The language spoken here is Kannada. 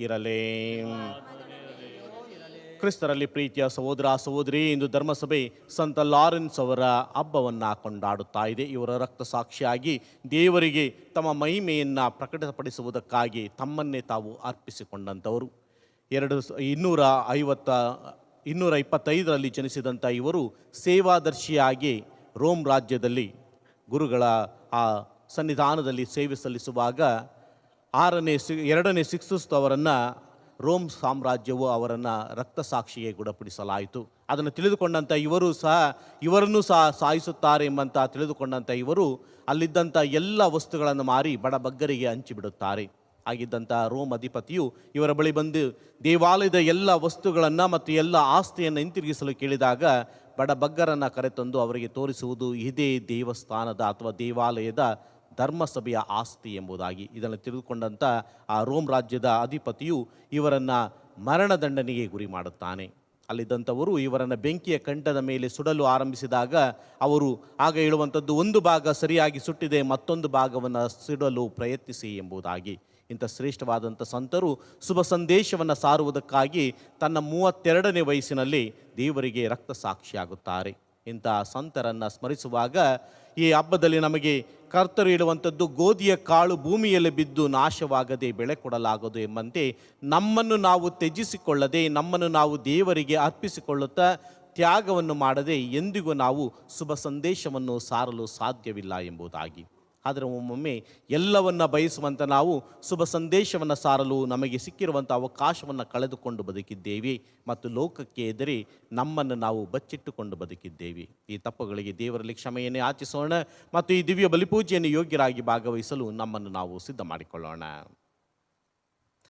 ಇರಲಿ. ಕ್ರಿಸ್ತರಲ್ಲಿ ಪ್ರೀತಿಯ ಸಹೋದರ ಸಹೋದರಿ, ಇಂದು ಧರ್ಮಸಭೆ ಸಂತ ಲಾರೆನ್ಸ್ ಅವರ ಹಬ್ಬವನ್ನು ಕೊಂಡಾಡುತ್ತಾ ಇದೆ. ಇವರ ರಕ್ತ ಸಾಕ್ಷಿಯಾಗಿ ದೇವರಿಗೆ ತಮ್ಮ ಮಹಿಮೆಯನ್ನು ಪ್ರಕಟಪಡಿಸುವುದಕ್ಕಾಗಿ ತಮ್ಮನ್ನೇ ತಾವು ಅರ್ಪಿಸಿಕೊಂಡಂಥವರು. 225ರಲ್ಲಿ ಜನಿಸಿದಂಥ ಇವರು ಸೇವಾದರ್ಶಿಯಾಗಿ ರೋಮ್ ರಾಜ್ಯದಲ್ಲಿ ಗುರುಗಳ ಆ ಸನ್ನಿಧಾನದಲ್ಲಿ ಸೇವೆ ಸಲ್ಲಿಸುವಾಗ 2ನೇ ಸಿಕ್ಸಸ್ ಅವರನ್ನು ರೋಮ್ ಸಾಮ್ರಾಜ್ಯವು ಅವರನ್ನು ರಕ್ತಸಾಕ್ಷಿಗೆ ಗುಣಪಡಿಸಲಾಯಿತು. ಅದನ್ನು ತಿಳಿದುಕೊಂಡಂಥ ಇವರನ್ನು ಸಹ ಸಾಯಿಸುತ್ತಾರೆ ಎಂಬಂತ ತಿಳಿದುಕೊಂಡಂಥ ಇವರು ಅಲ್ಲಿದ್ದಂಥ ಎಲ್ಲ ವಸ್ತುಗಳನ್ನು ಮಾರಿ ಬಡಬಗ್ಗರಿಗೆ ಹಂಚಿಬಿಡುತ್ತಾರೆ. ಆಗಿದ್ದಂಥ ರೋಮ್ ಅಧಿಪತಿಯು ಇವರ ಬಳಿ ಬಂದು ದೇವಾಲಯದ ಎಲ್ಲ ವಸ್ತುಗಳನ್ನು ಮತ್ತು ಎಲ್ಲ ಆಸ್ತಿಯನ್ನು ಹಿಂತಿರುಗಿಸಲು ಕೇಳಿದಾಗ ಬಡಬಗ್ಗರನ್ನು ಕರೆತಂದು ಅವರಿಗೆ ತೋರಿಸುವುದು ಇದೇ ದೇವಸ್ಥಾನದ ಅಥವಾ ದೇವಾಲಯದ ಧರ್ಮಸಭೆಯ ಆಸ್ತಿ ಎಂಬುದಾಗಿ. ಇದನ್ನು ತಿಳಿದುಕೊಂಡಂಥ ಆ ರೋಮ್ ರಾಜ್ಯದ ಅಧಿಪತಿಯು ಇವರನ್ನು ಮರಣದಂಡನೆಗೆ ಗುರಿ ಮಾಡುತ್ತಾನೆ. ಅಲ್ಲಿದ್ದಂಥವರು ಇವರನ್ನು ಬೆಂಕಿಯ ಕಂಠದ ಮೇಲೆ ಸುಡಲು ಆರಂಭಿಸಿದಾಗ ಅವರು ಆಗ ಹೇಳುವಂಥದ್ದು, ಒಂದು ಭಾಗ ಸರಿಯಾಗಿ ಸುಟ್ಟಿದೆ, ಮತ್ತೊಂದು ಭಾಗವನ್ನು ಸುಡಲು ಪ್ರಯತ್ನಿಸಿ ಎಂಬುದಾಗಿ. ಇಂಥ ಶ್ರೇಷ್ಠವಾದಂಥ ಸಂತರು ಶುಭ ಸಂದೇಶವನ್ನು ಸಾರುವುದಕ್ಕಾಗಿ ತನ್ನ 32ನೇ ವಯಸ್ಸಿನಲ್ಲಿ ದೇವರಿಗೆ ರಕ್ತ ಸಾಕ್ಷಿಯಾಗುತ್ತಾರೆ. ಇಂಥ ಸಂತರನ್ನು ಸ್ಮರಿಸುವಾಗ ಈ ಹಬ್ಬದಲ್ಲಿ ನಮಗೆ ಕರ್ತರು ಹೇಳುವಂಥದ್ದು, ಗೋಧಿಯ ಕಾಳು ಭೂಮಿಯಲ್ಲಿ ಬಿದ್ದು ನಾಶವಾಗದೆ ಬೆಳೆ ಕೊಡಲಾಗದು ಎಂಬಂತೆ ನಮ್ಮನ್ನು ನಾವು ತ್ಯಜಿಸಿಕೊಳ್ಳದೆ, ನಮ್ಮನ್ನು ನಾವು ದೇವರಿಗೆ ಅರ್ಪಿಸಿಕೊಳ್ಳುತ್ತಾ ತ್ಯಾಗವನ್ನು ಮಾಡದೆ ಎಂದಿಗೂ ನಾವು ಶುಭ ಸಂದೇಶವನ್ನು ಸಾರಲು ಸಾಧ್ಯವಿಲ್ಲ ಎಂಬುದಾಗಿ. ಆದರೆ ಒಮ್ಮೊಮ್ಮೆ ಎಲ್ಲವನ್ನು ಬಯಸುವಂಥ ನಾವು ಶುಭ ಸಂದೇಶವನ್ನು ಸಾರಲು ನಮಗೆ ಸಿಕ್ಕಿರುವಂಥ ಅವಕಾಶವನ್ನು ಕಳೆದುಕೊಂಡು ಬದುಕಿದ್ದೇವೆ ಮತ್ತು ಲೋಕಕ್ಕೆ ಎದುರಿ ನಮ್ಮನ್ನು ನಾವು ಬಚ್ಚಿಟ್ಟುಕೊಂಡು ಬದುಕಿದ್ದೇವೆ. ಈ ತಪ್ಪುಗಳಿಗೆ ದೇವರಲ್ಲಿ ಕ್ಷಮೆಯನ್ನೇ ಯಾಚಿಸೋಣ ಮತ್ತು ಈ ದಿವ್ಯ ಬಲಿಪೂಜೆಯನ್ನು ಯೋಗ್ಯರಾಗಿ ಭಾಗವಹಿಸಲು ನಮ್ಮನ್ನು ನಾವು ಸಿದ್ಧ ಮಾಡಿಕೊಳ್ಳೋಣ.